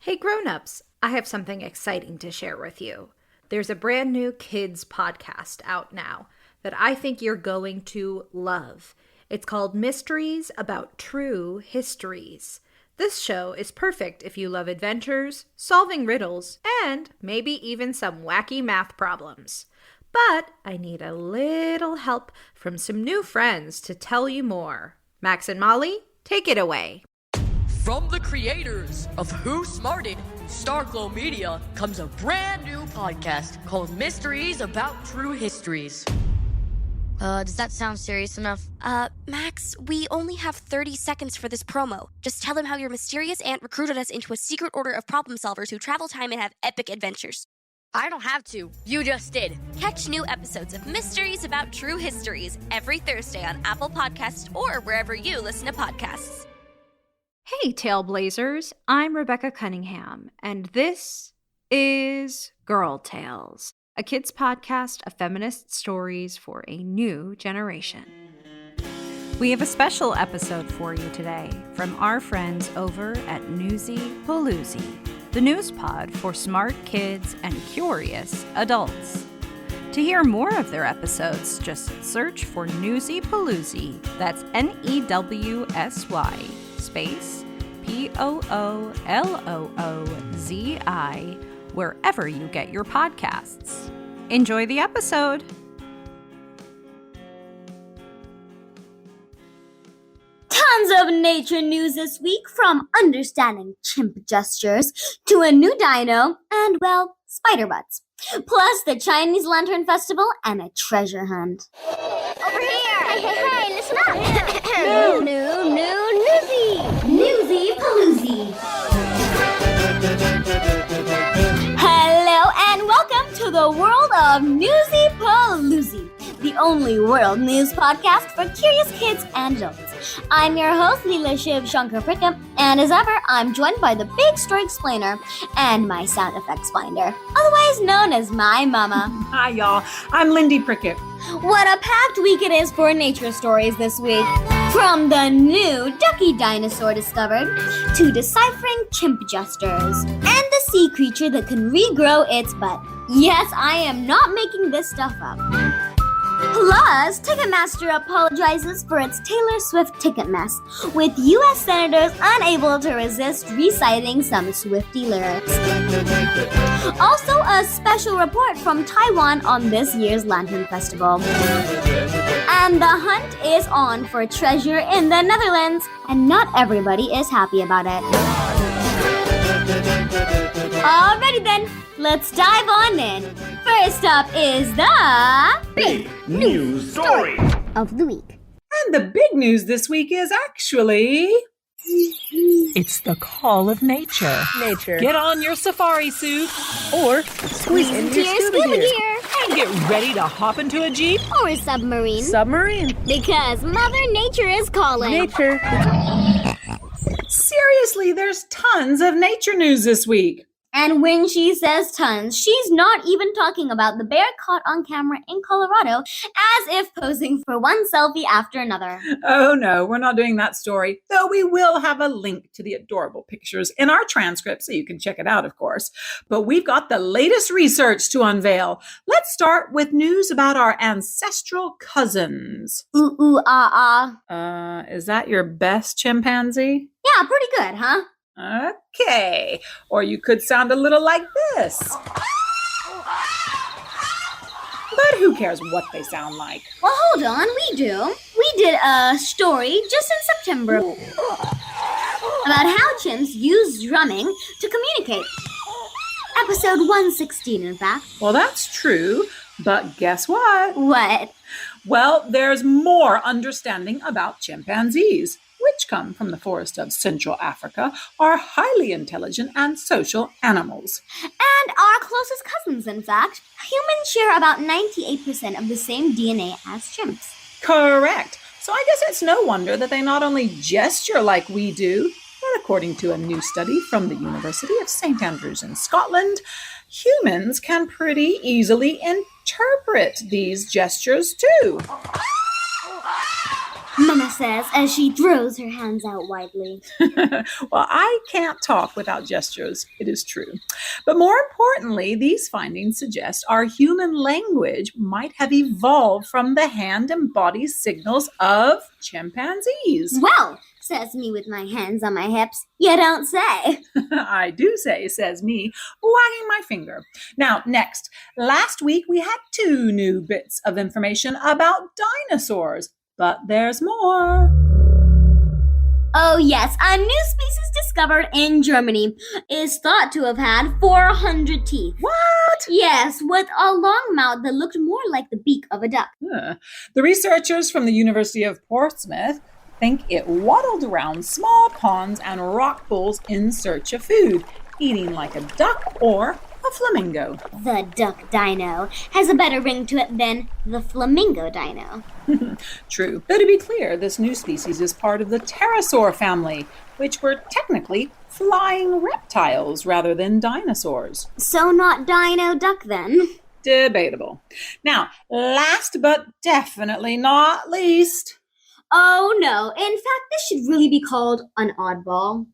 Hey grown-ups, I have something exciting to share with you. There's a brand new kids podcast out now that I think you're going to love. It's called Mysteries About True Histories. This show is perfect if you love adventures, solving riddles, and maybe even some wacky math problems. But I need a little help from some new friends to tell you more. Max and Molly, take it away. From the creators of Who Smarted, Starglow Media, comes a brand new podcast called Mysteries About True Histories. Does that sound serious enough? Max, we only have 30 seconds for this promo. Just tell them how your mysterious aunt recruited us into a secret order of problem solvers who travel time and have epic adventures. I don't have to. You just did. Catch new episodes of Mysteries About True Histories every Thursday on Apple Podcasts or wherever you listen to podcasts. Hey, Tailblazers, I'm Rebecca Cunningham, and this is Girl Tales, a kids' podcast of feminist stories for a new generation. We have a special episode for you today from our friends over at Newsy Pooloozi, the news pod for smart kids and curious adults. To hear more of their episodes, just search for Newsy Pooloozi, that's Newsy space Pooloozi, wherever you get your podcasts. Enjoy the episode. Tons of nature news this week, from understanding chimp gestures to a new dino and, well, spider butts. Plus the Chinese Lantern Festival and a treasure hunt. Over here! Hey, listen up! Newsy Pooloozi. Hello and welcome to the world of Newsy Pooloozi, the only world news podcast for curious kids and adults. I'm your host, Leela Shiv Shankar Prikam, and as ever, I'm joined by the Big Story Explainer and my sound effects finder, otherwise known as my mama. Hi, y'all. I'm Lindy Prickett. What a packed week it is for nature stories this week. From the new ducky dinosaur discovered, to deciphering chimp gestures, and the sea creature that can regrow its butt. Yes, I am not making this stuff up. Plus, Ticketmaster apologizes for its Taylor Swift ticket mess, with U.S. senators unable to resist reciting some Swiftie lyrics. Also, a special report from Taiwan on this year's Lantern Festival. And the hunt is on for treasure in the Netherlands, and not everybody is happy about it. Alrighty then, let's dive on in. First up is the big news story of the week. And the big news this week is actually... It's the call of nature. Get on your safari suit or squeeze into your scuba gear and get ready to hop into a Jeep Or a submarine. Because Mother Nature is calling. Seriously, there's tons of nature news this week. And when she says tons, she's not even talking about the bear caught on camera in Colorado, as if posing for one selfie after another. Oh no, we're not doing that story, though we will have a link to the adorable pictures in our transcript so you can check it out, of course. But we've got the latest research to unveil. Let's start with news about our ancestral cousins. Is that your best chimpanzee? Yeah, pretty good, huh? Okay, or you could sound a little like this. But who cares what they sound like? Well, hold on, we do. We did a story just in September about how chimps use drumming to communicate. Episode 116, in fact. Well, that's true, but guess what? What? Well, there's more understanding about chimpanzees, which come from the forest of Central Africa, are highly intelligent and social animals. And our closest cousins, in fact. Humans share about 98% of the same DNA as chimps. Correct. So I guess it's no wonder that they not only gesture like we do, but according to a new study from the University of St. Andrews in Scotland, humans can pretty easily interpret these gestures too. Mama says as she throws her hands out widely. Well, I can't talk without gestures, it is true. But more importantly, these findings suggest our human language might have evolved from the hand and body signals of chimpanzees. Well, says me with my hands on my hips. You don't say. I do say, says me, wagging my finger. Now, next, last week we had 2 new bits of information about dinosaurs, but there's more. Oh yes, a new species discovered in Germany is thought to have had 400 teeth. What? Yes, with a long mouth that looked more like the beak of a duck. The researchers from the University of Portsmouth think it waddled around small ponds and rock pools in search of food, eating like a duck or a flamingo. The duck dino has a better ring to it than the flamingo dino. True. Though to be clear, this new species is part of the pterosaur family, which were technically flying reptiles rather than dinosaurs. So not dino duck then? Debatable. Now, last but definitely not least. Oh no, in fact this should really be called an oddball.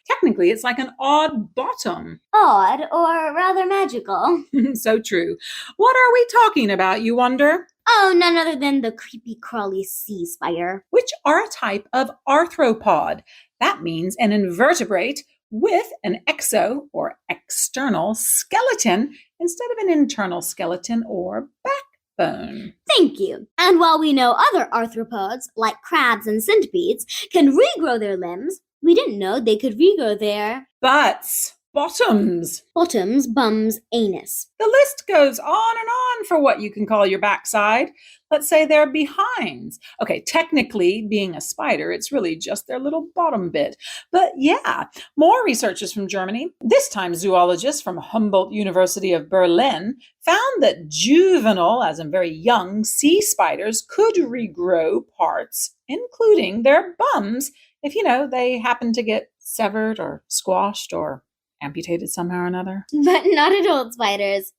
Technically it's like an odd bottom. Odd, or rather magical. So true. What are we talking about, you wonder? Oh, none other than the creepy crawly sea spider. Which are a type of arthropod. That means an invertebrate with an exo or external skeleton instead of an internal skeleton or backbone. Thank you. And while we know other arthropods, like crabs and centipedes, can regrow their limbs, we didn't know they could regrow their butts, bottoms, bums, anus. The list goes on and on for what you can call your backside. Let's say their behinds. Okay, technically, being a spider, it's really just their little bottom bit. But yeah, more researchers from Germany, this time zoologists from Humboldt University of Berlin, found that juvenile, as in very young, sea spiders could regrow parts, including their bums, if, they happen to get severed or squashed or amputated somehow or another. But not adult spiders.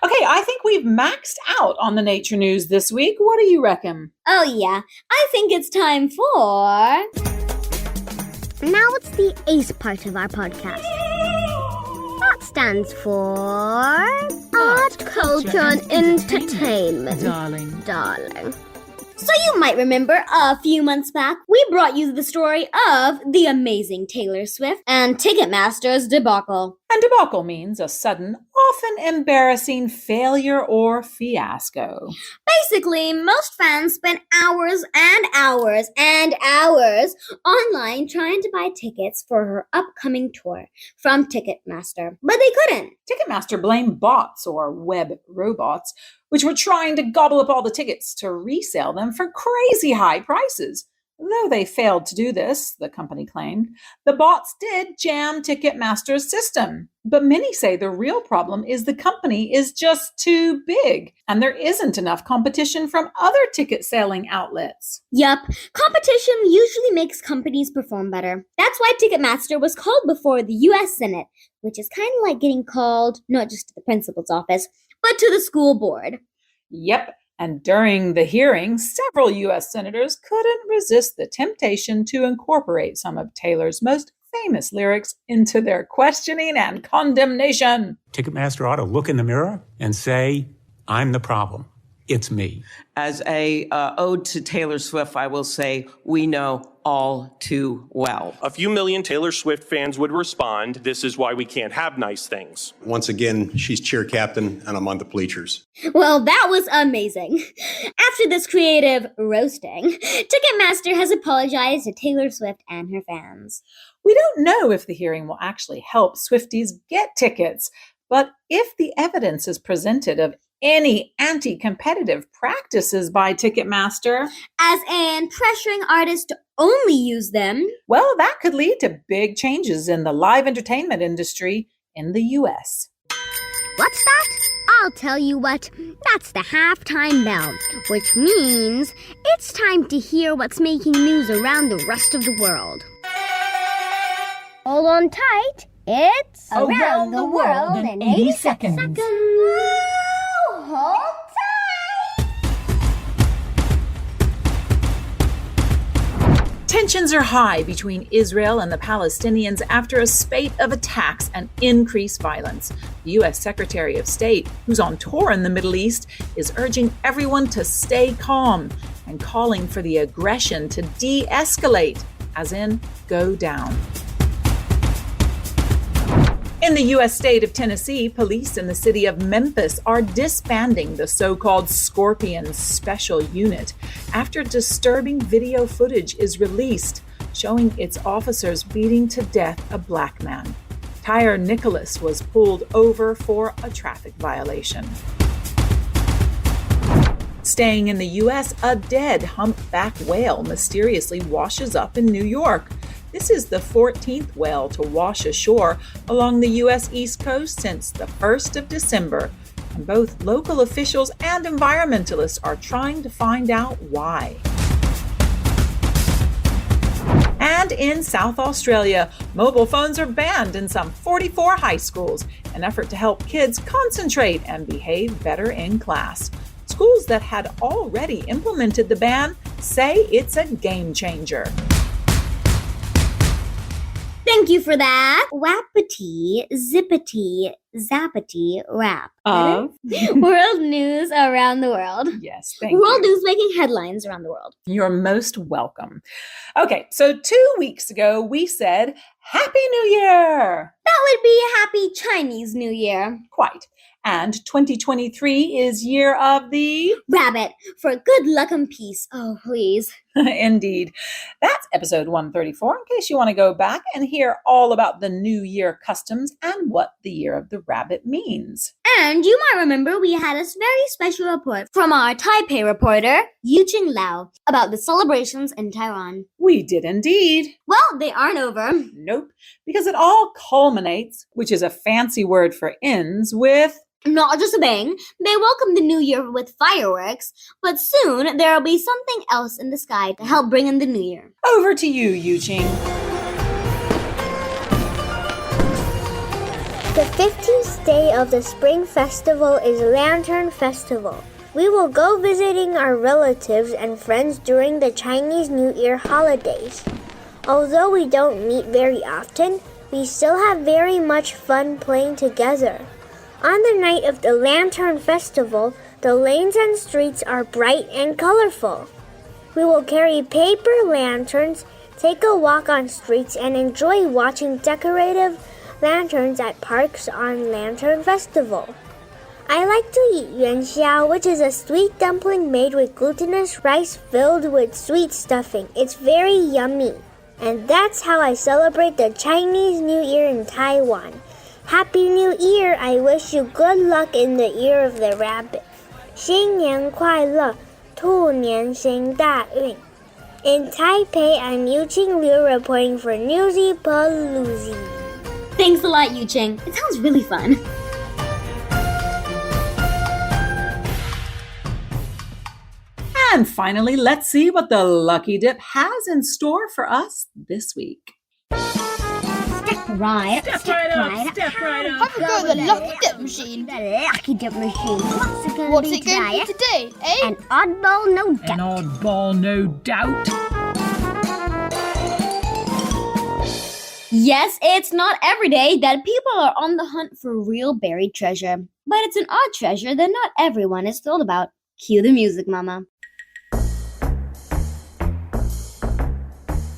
Okay, I think we've maxed out on the nature news this week. What do you reckon? Oh yeah, I think it's time for... Now it's the ACE part of our podcast. That stands for... Art, Culture and Entertainment. Darling. So you might remember a few months back, we brought you the story of the amazing Taylor Swift and Ticketmaster's debacle. And debacle means a sudden, often embarrassing failure or fiasco. Basically, most fans spent hours and hours and hours online trying to buy tickets for her upcoming tour from Ticketmaster, but they couldn't. Ticketmaster blamed bots or web robots, which were trying to gobble up all the tickets to resell them for crazy high prices. Though they failed to do this, the company claimed, the bots did jam Ticketmaster's system. But many say the real problem is the company is just too big, and there isn't enough competition from other ticket selling outlets. Yup, competition usually makes companies perform better. That's why Ticketmaster was called before the U.S. Senate, which is kind of like getting called not just to the principal's office, but to the school board. Yep. And during the hearing, several U.S. senators couldn't resist the temptation to incorporate some of Taylor's most famous lyrics into their questioning and condemnation. Ticketmaster ought to look in the mirror and say, I'm the problem. It's me. As a ode to Taylor Swift, I will say, we know all too well. A few million Taylor Swift fans would respond, this is why we can't have nice things. Once again, she's cheer captain, and I'm on the bleachers. Well, that was amazing. After this creative roasting, Ticketmaster has apologized to Taylor Swift and her fans. We don't know if the hearing will actually help Swifties get tickets, but if the evidence is presented of any anti-competitive practices by Ticketmaster, as in pressuring artists to only use them, well, that could lead to big changes in the live entertainment industry in the U.S. What's that? I'll tell you what. That's the halftime bell, which means it's time to hear what's making news around the rest of the world. Hold on tight. It's Around the World in 80 Seconds. Hold tight! Tensions are high between Israel and the Palestinians after a spate of attacks and increased violence. The U.S. Secretary of State, who's on tour in the Middle East, is urging everyone to stay calm and calling for the aggression to de-escalate, as in go down. In the U.S. state of Tennessee, police in the city of Memphis are disbanding the so-called Scorpion Special Unit after disturbing video footage is released showing its officers beating to death a black man. Tyre Nicholas was pulled over for a traffic violation. Staying in the U.S., a dead humpback whale mysteriously washes up in New York. This is the 14th whale to wash ashore along the U.S. East Coast since the 1st of December, and both local officials and environmentalists are trying to find out why. And in South Australia, mobile phones are banned in some 44 high schools, an effort to help kids concentrate and behave better in class. Schools that had already implemented the ban say it's a game changer. Thank you for that. Wappity, zippity, zappity, rap. Of? World news around the world. Yes, thank you. World news making headlines around the world. You're most welcome. Okay, so 2 weeks ago, we said, Happy New Year! That would be a happy Chinese New Year. Quite. And 2023 is year of the rabbit for good luck and peace. Oh, please. Indeed. That's episode 134, in case you want to go back and hear all about the New Year customs and what the year of the rabbit means. And you might remember we had a very special report from our Taipei reporter, Yuqing Lao, about the celebrations in Taiwan. We did indeed. Well, they aren't over. Nope, because it all culminates, which is a fancy word for ends, with not just a bang. They welcome the new year with fireworks, but soon there will be something else in the sky to help bring in the new year. Over to you, Yuqing. The 15th day of the Spring Festival is Lantern Festival. We will go visiting our relatives and friends during the Chinese New Year holidays. Although we don't meet very often, we still have very much fun playing together. On the night of the Lantern Festival, the lanes and streets are bright and colorful. We will carry paper lanterns, take a walk on streets, and enjoy watching decorative lanterns at parks on Lantern Festival. I like to eat yuanxia, which is a sweet dumpling made with glutinous rice filled with sweet stuffing. It's very yummy. And that's how I celebrate the Chinese New Year in Taiwan. Happy New Year! I wish you good luck in the year of the rabbit. 新年快乐，兔年行大运. In Taipei, I'm Yuqing Liu reporting for Newsy Pooloozi. Thanks a lot, Yuqing. It sounds really fun. And finally, let's see what the Lucky Dip has in store for us this week. Step right up. Have a go at the Lucky Dip machine. The Lucky Dip machine. What's it going to be today, eh? An oddball, no doubt. An oddball, no doubt. Yes, it's not every day that people are on the hunt for real buried treasure. But it's an odd treasure that not everyone is thrilled about. Cue the music, Mama.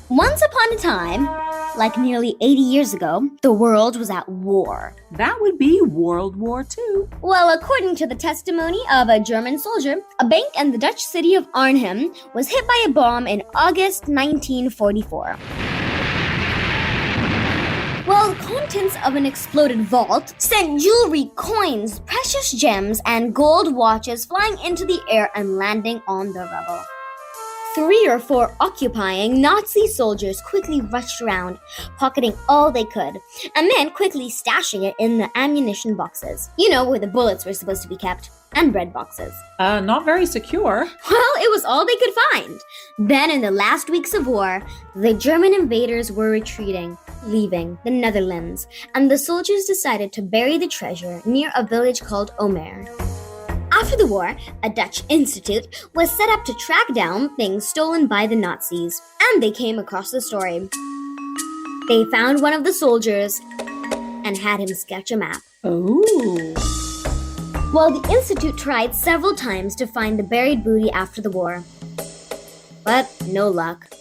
Once upon a time, like nearly 80 years ago, the world was at war. That would be World War II. Well, according to the testimony of a German soldier, a bank in the Dutch city of Arnhem was hit by a bomb in August 1944. Well, the contents of an exploded vault sent jewelry, coins, precious gems, and gold watches flying into the air and landing on the rubble. 3 or 4 occupying Nazi soldiers quickly rushed around, pocketing all they could, and then quickly stashing it in the ammunition boxes. You know, where the bullets were supposed to be kept, and bread boxes. Not very secure. Well, it was all they could find. Then, in the last weeks of war, the German invaders were retreating, leaving the Netherlands, and the soldiers decided to bury the treasure near a village called Omer. After the war, a Dutch institute was set up to track down things stolen by the Nazis, and they came across the story. They found one of the soldiers and had him sketch a map. Oh. Well, the institute tried several times to find the buried booty after the war, but no luck.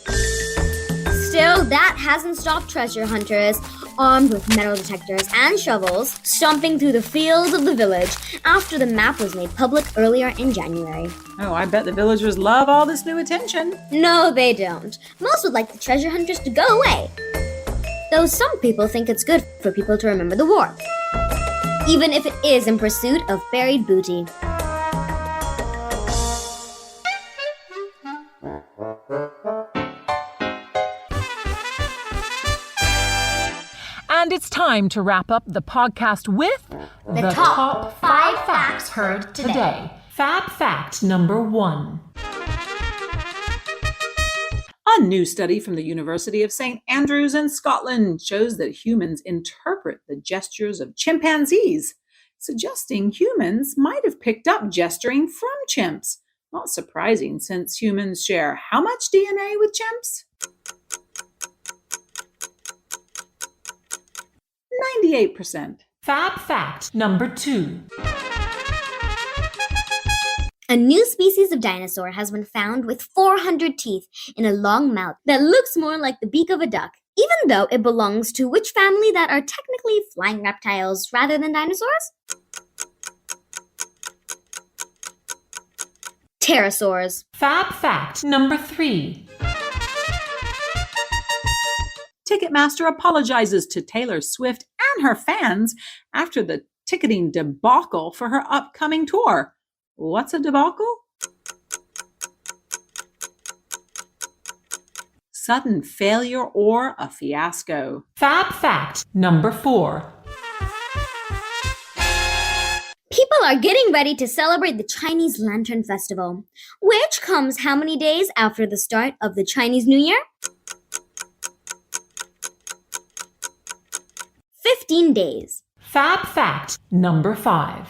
Still, that hasn't stopped treasure hunters, armed with metal detectors and shovels, stomping through the fields of the village after the map was made public earlier in January. Oh, I bet the villagers love all this new attention. No, they don't. Most would like the treasure hunters to go away. Though some people think it's good for people to remember the war, even if it is in pursuit of buried booty. And it's time to wrap up the podcast with the top 5 facts heard today. Fab fact number 1. A new study from the University of St. Andrews in Scotland shows that humans interpret the gestures of chimpanzees, suggesting humans might have picked up gesturing from chimps. Not surprising, since humans share how much DNA with chimps? 98%. Fab fact number 2. A new species of dinosaur has been found with 400 teeth in a long mouth that looks more like the beak of a duck, even though it belongs to which family that are technically flying reptiles rather than dinosaurs? Pterosaurs. Fab fact number 3. Ticketmaster apologizes to Taylor Swift and her fans after the ticketing debacle for her upcoming tour. What's a debacle? Sudden failure or a fiasco. Fab fact number 4. People are getting ready to celebrate the Chinese Lantern Festival, which comes how many days after the start of the Chinese New Year? 15 days. Fab fact number 5.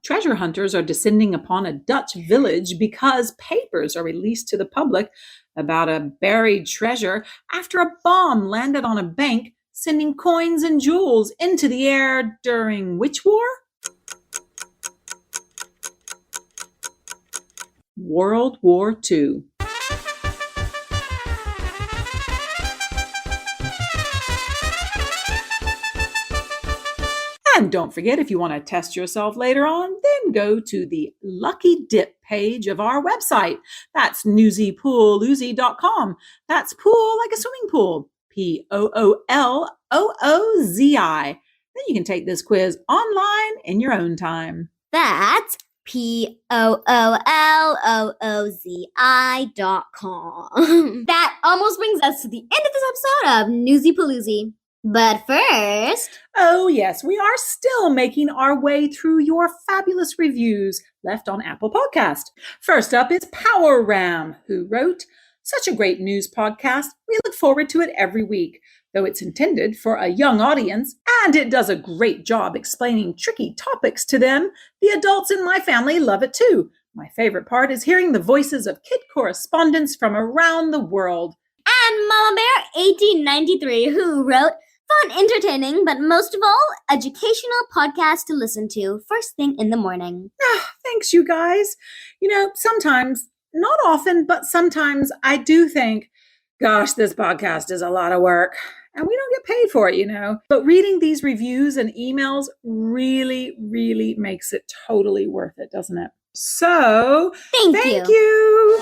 Treasure hunters are descending upon a Dutch village because papers are released to the public about a buried treasure after a bomb landed on a bank, sending coins and jewels into the air during which war? World War II. And don't forget, if you want to test yourself later on, then go to the Lucky Dip page of our website. That's newsypooloozi.com. That's pool like a swimming pool. Pooloozi. Then you can take this quiz online in your own time. That's pooloozi.com. That almost brings us to the end of this episode of Newsy Pooloozi. But first... Oh, yes, we are still making our way through your fabulous reviews left on Apple Podcast. First up is Power Ram, who wrote, "Such a great news podcast. We look forward to it every week. Though it's intended for a young audience, and it does a great job explaining tricky topics to them, the adults in my family love it too. My favorite part is hearing the voices of kid correspondents from around the world." And Mama Bear 1893, who wrote, "Fun, entertaining, but most of all, educational podcast to listen to first thing in the morning." Thanks, you guys. You know, sometimes, not often, but sometimes I do think, gosh, this podcast is a lot of work. And we don't get paid for it, you know. But reading these reviews and emails really, really makes it totally worth it, doesn't it? So, thank you.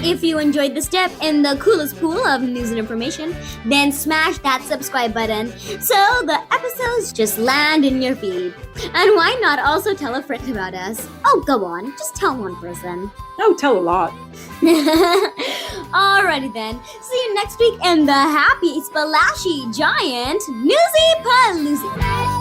If you enjoyed this step in the coolest pool of news and information, then smash that subscribe button so the episodes just land in your feed. And why not also tell a friend about us? Oh, go on, just tell one person. Oh, tell a lot. Alrighty then, see you next week in the happy, splashy, giant Newsy Pooloozi.